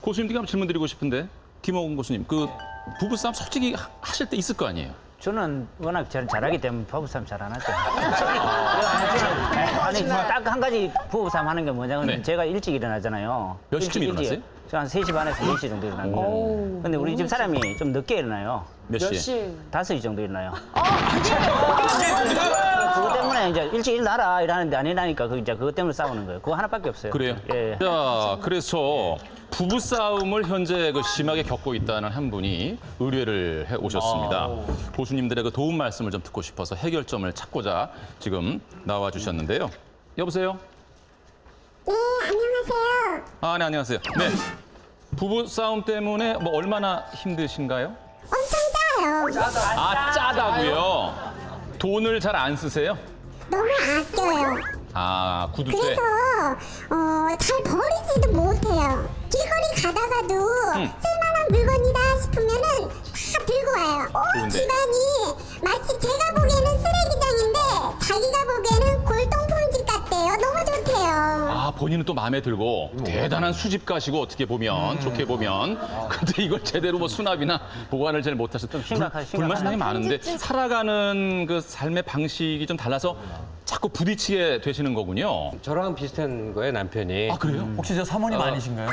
고수님께 한번 질문 드리고 싶은데 김호근 고수님, 그 부부싸움 솔직히 하실 때 있을 거 아니에요? 저는 워낙 잘하기 때문에 부부싸움 잘 안 하죠. 아니, 딱 한 가지 부부싸움 하는 게 뭐냐면 네. 제가 일찍 일어나잖아요. 몇 시쯤 일어나세요? 저한 3시 반에서 4시 정도 일어납니다. 근데 우리 집 사람이 좀 늦게 일어나요. 몇 시에? 5시 정도 일어나요. 그것 때문에 이제 일찍 일어나라 이러는데 안 일어나니까 이제 그것 때문에 싸우는 거예요. 그거 하나밖에 없어요. 그래요? 예. 자, 그래서 부부싸움을 현재 그 심하게 겪고 있다는 한 분이 의뢰를 해 오셨습니다. 고수님들의 그 도움 말씀을 좀 듣고 싶어서 해결점을 찾고자 지금 나와 주셨는데요. 여보세요? 네, 안녕하세요. 아, 네, 안녕하세요. 네. 부부싸움 때문에 뭐 얼마나 힘드신가요? 엄청 짜요. 아, 짜다고요? 돈을 잘 안 쓰세요? 너무 아껴요. 아, 구두쇠. 그래서 잘 버리지도 못해요. 길거리 가다가도 쓸만한 물건이다 싶으면은 다 들고 와요. 온 좋은데. 집안이 마치 제가 보기에는 쓰레기장인데 자기가 보기에는 골동품집 같대요. 너무 좋대요. 아, 본인은 또 마음에 들고 대단한 수집가시고 어떻게 보면 좋게 보면 근데 이걸 제대로 뭐 수납이나 보관을 잘 못하셔서 불만 상당히 많은데 살아가는 그 삶의 방식이 좀 달라서 자꾸 부딪히게 되시는 거군요. 저랑 비슷한 거예요, 남편이. 아, 그래요? 혹시 저 사모님 아니신가요?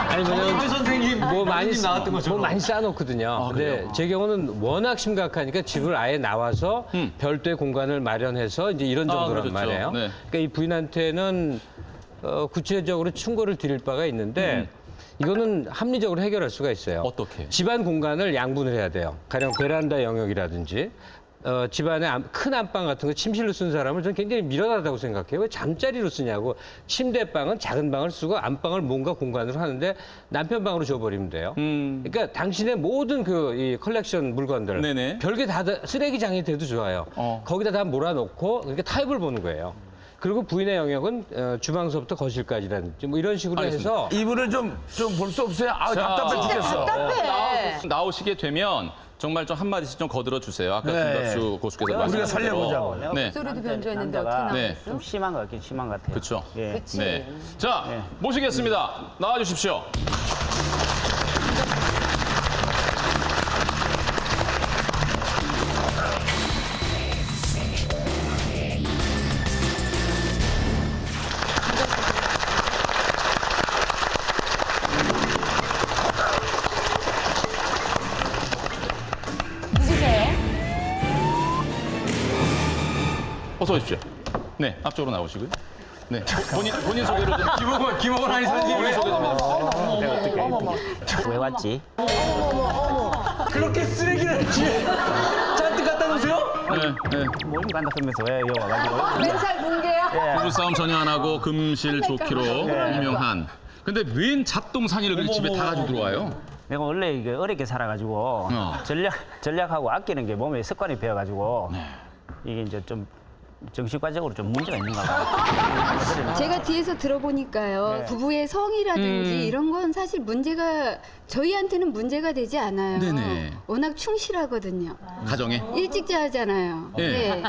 아니, 정은주 선생님 뭐 많이 나왔던 것처럼. 뭐 많이 쌓아놓거든요. 근데 그래요? 제 경우는 워낙 심각하니까 집을 아예 나와서 별도의 공간을 마련해서 이제 이런 정도란 그렇죠. 말이에요. 네. 그러니까 이 부인한테는 구체적으로 충고를 드릴 바가 있는데 이거는 합리적으로 해결할 수가 있어요. 어떻게? 집안 공간을 양분을 해야 돼요. 가령 베란다 영역이라든지 집안에 큰 안방 같은 거 침실로 쓴 사람을 저는 굉장히 미련하다고 생각해요. 왜 잠자리로 쓰냐고. 침대방은 작은 방을 쓰고 안방을 뭔가 공간으로 하는데 남편 방으로 줘버리면 돼요. 그러니까 당신의 모든 이 컬렉션 물건들 네네. 별게 다 쓰레기장이 돼도 좋아요. 거기다 다 몰아놓고 그러니까 타입을 보는 거예요. 그리고 부인의 영역은 주방서부터 거실까지라든지 뭐 이런 식으로 해서 이분을 좀 볼 수 없어요? 아, 답답해 죽겠어. 나오시게 되면 정말 좀 한마디씩 좀 거들어 주세요. 아까 네. 김덕수 고수께서 우리가 말씀하신 살려보자고. 대로. 네. 소리도 변조했는데 어떻게 남자가 네. 나왔어? 좀 심한 것 같긴 심한 것 같아요. 그렇죠. 예. 그치. 네. 자, 모시겠습니다. 나와 주십시오. 누구세요? 어서 오십시오. 네, 앞쪽으로 나오시고요. 네, 본인 소개를 좀. 김호건 아니 선생님. 본인 소개 좀 해주세요. 내가 어떻게 왜 왔지? 그렇게 쓰레기를 집에 잔뜩 갖다 놓으세요? 네, 네. 모임 간다 그러면서 왜 여기 와가지고? 멘탈 붕괴야? 부부싸움 전혀 안 하고 금실 좋기로 유명한. 근데 웬 잡동사니를 그렇게 집에 다 가지고 들어와요? 내가 원래 이게 어렵게 살아가지고 전략하고 아끼는 게 몸에 습관이 배어가지고 이게 이제 좀 정신과적으로 좀 문제가 있는가 봐요. 제가 뒤에서 들어보니까요. 네. 부부의 성이라든지 이런 건 사실 문제가 저희한테는 문제가 되지 않아요. 네네. 워낙 충실하거든요. 가정에? 일찍 자잖아요. 예. 네.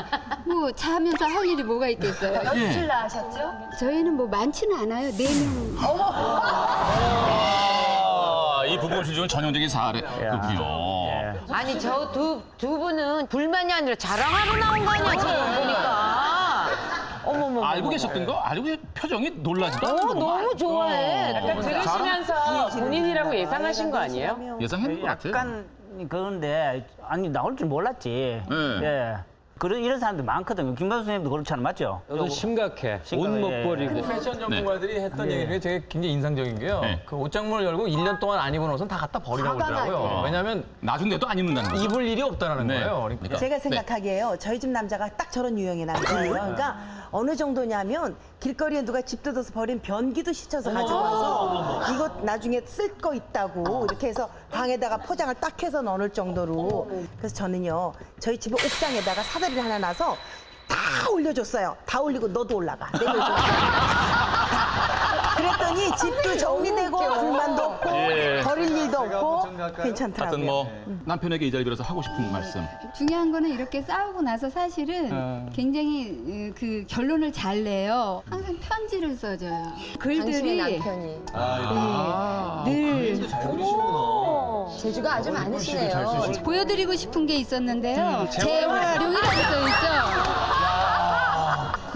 뭐 자면서 할 일이 뭐가 있겠어요. 며칠 나으셨죠? 저희는 뭐 많지는 않아요. 4명. 아, 이 부부 중에 전형적인 사례군요. 아니 저 두 분은 불만이 아니라 자랑하러 나온 거 아니야 지금 보니까. 어머머. 알고 계셨던 거? 알고 표정이 놀라지도 않는 거 너무 좋아해. 약간 들으시면서 본인이라고 예상하신 거 아니에요? 예상했는 것 같아요. 약간 그런데 아니 나올 줄 몰랐지. 네. 예. 이런 사람들 많거든요. 김만수 선생님도 그렇잖아요, 맞죠? 저도 심각해. 옷 심각해. 못 버리고. 패션 전문가들이 했던 얘기가 되게 굉장히 인상적인 게요. 네. 그 옷장문을 열고 1년 동안 안 입은 옷은 다 갖다 버리라고 그러더라고요. 왜냐하면 나중에도 안 입는다는 거죠. 입을 일이 없다는 네. 거예요. 그러니까. 제가 생각하기에요. 저희 집 남자가 딱 저런 유형의 남자예요. 그러니까 어느 정도냐면 길거리에 누가 집 뜯어서 버린 변기도 씻어서 가져와서 이거 나중에 쓸 거 있다고 이렇게 해서 방에다가 포장을 딱 해서 넣을 정도로. 그래서 저는요. 저희 집에 옥상에다가 사다리를 하나 놔서 다 올려줬어요. 다 올리고 너도 올라가. 내려줘. 그랬더니 집도 정리되고 불만도 없고 버릴 일도 없고 괜찮더라고요. 하여튼 뭐 남편에게 이 자리 빌어서 하고 싶은 말씀. 중요한 거는 이렇게 싸우고 나서 사실은 굉장히 그 결론을 잘 내요. 항상 편지를 써줘요. 당신의 글들이 남편이. 늘 재주가 아주 많으시네요. 보여드리고 싶은 게 있었는데요. 재활용이라고 써있죠.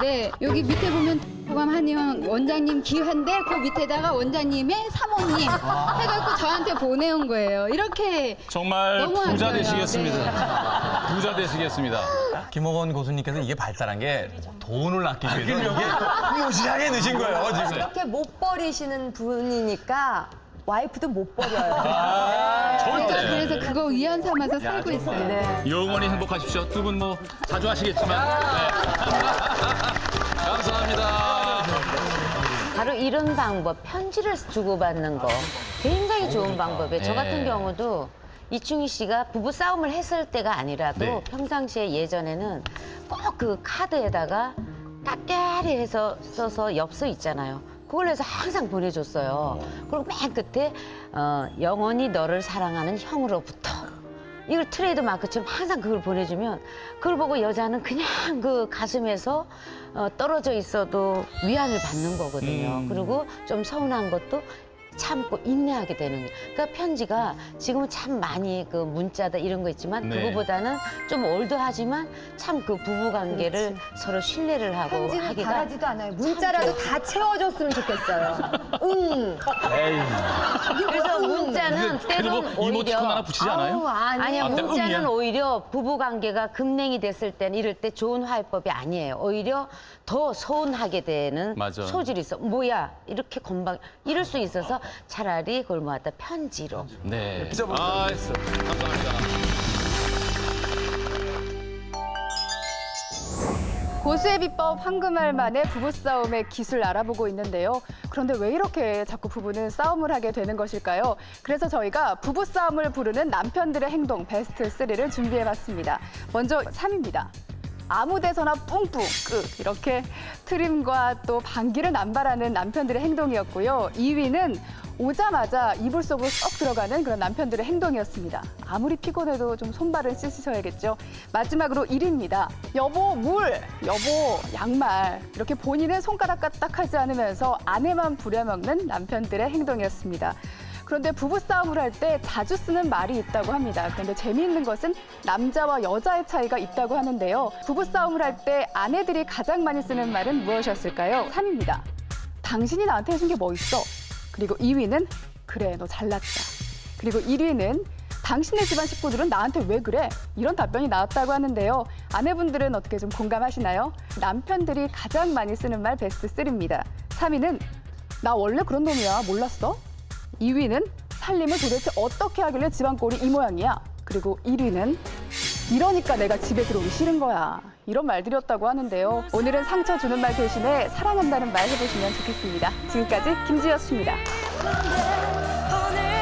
네, 여기 밑에 보면 보감 한의원 원장님 기한데 그 밑에다가 원장님의 사모님 해갖고 저한테 보내온 거예요. 이렇게 정말 너무 부자 아쉬워요. 되시겠습니다. 부자 되시겠습니다. 김옥원 교수님께서 이게 발달한 게 돈을 아끼기 위해서 이게 무지하게 넣으신 거예요, 지금. 이렇게 못 버리시는 분이니까 와이프도 못 버려요. 제가 그래서 그거 위안 삼아서 살고 있어요. 네. 영원히 행복하십시오. 두 분 뭐 자주 하시겠지만. 네. 감사합니다. 바로 이런 방법, 편지를 주고받는 거 굉장히 좋은 방법이에요. 저 같은 경우도 이충희 씨가 부부 싸움을 했을 때가 아니라도 네. 평상시에 예전에는 꼭 그 카드에다가 깍깨리 해서 써서 엽서 있잖아요. 그걸 해서 항상 보내줬어요. 그리고 맨 끝에 영원히 너를 사랑하는 형으로부터 이걸 트레이드 마크처럼 항상 그걸 보내주면 그걸 보고 여자는 그냥 그 가슴에서 떨어져 있어도 위안을 받는 거거든요. 그리고 좀 서운한 것도 참고 인내하게 되는 거예요. 그러니까 편지가 지금은 참 많이 그 문자다 이런 거 있지만 네. 그거보다는 좀 올드하지만 참 그 부부 관계를 서로 신뢰를 하고 편지는 하기가 바라지도 않아요. 문자라도 다 채워줬으면 좋겠어요. 그래서 문자는 그래도 때론 뭐 이모티콘 오히려 하나 붙이지 않아요? 아니요, 아, 문자는 응이야? 오히려 부부 관계가 금냉이 됐을 때는 이럴 때 좋은 화해법이 아니에요. 오히려 더 서운하게 되는 맞아. 소질이 있어. 뭐야 이렇게 건방 이럴 수 있어서 차라리 그걸 모았다 편지로. 네. 아, 감사합니다. 고수의 비법 황금알 만의 부부싸움의 기술 알아보고 있는데요. 그런데 왜 이렇게 자꾸 부부는 싸움을 하게 되는 것일까요? 그래서 저희가 부부싸움을 부르는 남편들의 행동 베스트 3를 준비해봤습니다. 먼저 3위입니다. 아무 데서나 뿡뿡 이렇게 트림과 또 방귀를 남발하는 남편들의 행동이었고요. 2위는 오자마자 이불 속으로 쏙 들어가는 그런 남편들의 행동이었습니다. 아무리 피곤해도 좀 손발을 씻으셔야겠죠. 마지막으로 1위입니다. 여보 물, 여보 양말 이렇게 본인은 손가락 까딱하지 않으면서 아내만 부려먹는 남편들의 행동이었습니다. 그런데 부부싸움을 할 때 자주 쓰는 말이 있다고 합니다. 그런데 재미있는 것은 남자와 여자의 차이가 있다고 하는데요. 부부싸움을 할 때 아내들이 가장 많이 쓰는 말은 무엇이었을까요? 3위입니다. 당신이 나한테 해준 게 뭐 있어? 그리고 2위는 그래 너 잘났다. 그리고 1위는 당신네 집안 식구들은 나한테 왜 그래? 이런 답변이 나왔다고 하는데요. 아내분들은 어떻게 좀 공감하시나요? 남편들이 가장 많이 쓰는 말 베스트 3입니다. 3위는 나 원래 그런 놈이야 몰랐어? 2위는 살림을 도대체 어떻게 하길래 집안 꼴이 이 모양이야? 그리고 1위는 이러니까 내가 집에 들어오기 싫은 거야. 이런 말들이었다고 하는데요. 오늘은 상처 주는 말 대신에 사랑한다는 말 해보시면 좋겠습니다. 지금까지 김지였습니다. 오늘